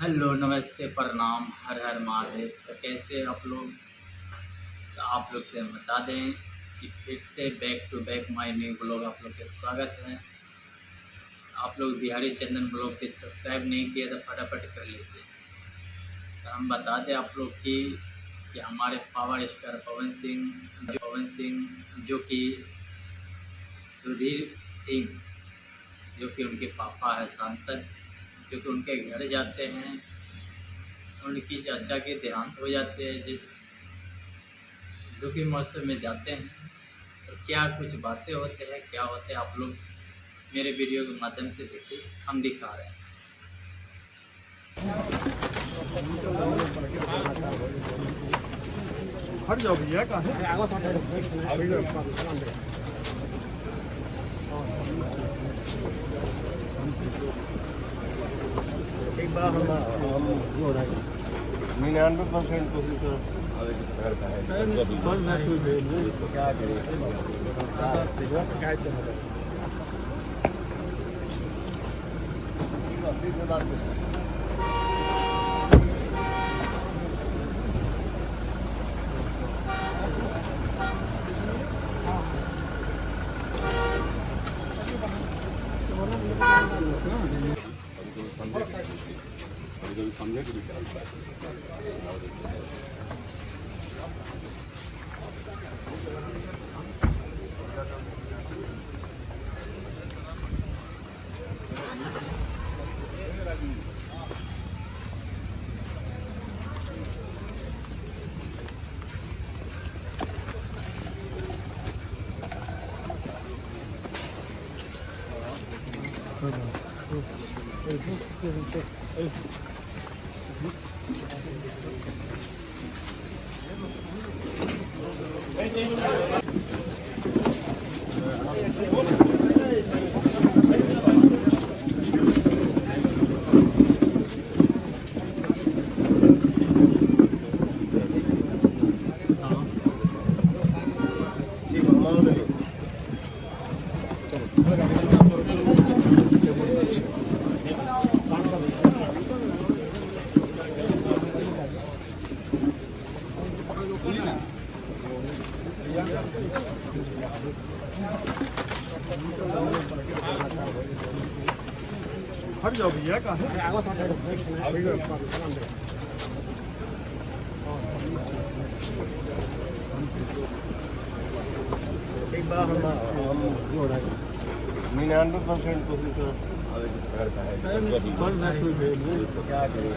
Hello, नमस्ते, प्रणाम, हर हर महादेव। तो कैसे आप लोग? तो आप लोग से हम बता दें कि फिर से back to back my new blog आप लोग के स्वागत है। आप लोग बिहारी चंदन ब्लॉग के सब्सक्राइब नहीं किए तो फटाफट कर लीजिए। तो हम बता दें आप लोग कि हमारे पावर स्टार पवन सिंह जो कि सुधीर सिंह जो कि उनके पापा है सांसद, जो कि उनके घर जाते हैं, उनकी चाचा के देहांत हो जाते हैं, जिस दुखी मौसम में जाते हैं। तो क्या कुछ बातें होते हैं, क्या होते हैं, आप लोग मेरे वीडियो के माध्यम से देखिए, हम दिखा रहे हैं। हट जाओ भैया एक बार हम 99% कोशिश घर का है समझे कि हट जाओ भैया एक बार हम 99% कोशिश घर का है क्या करें।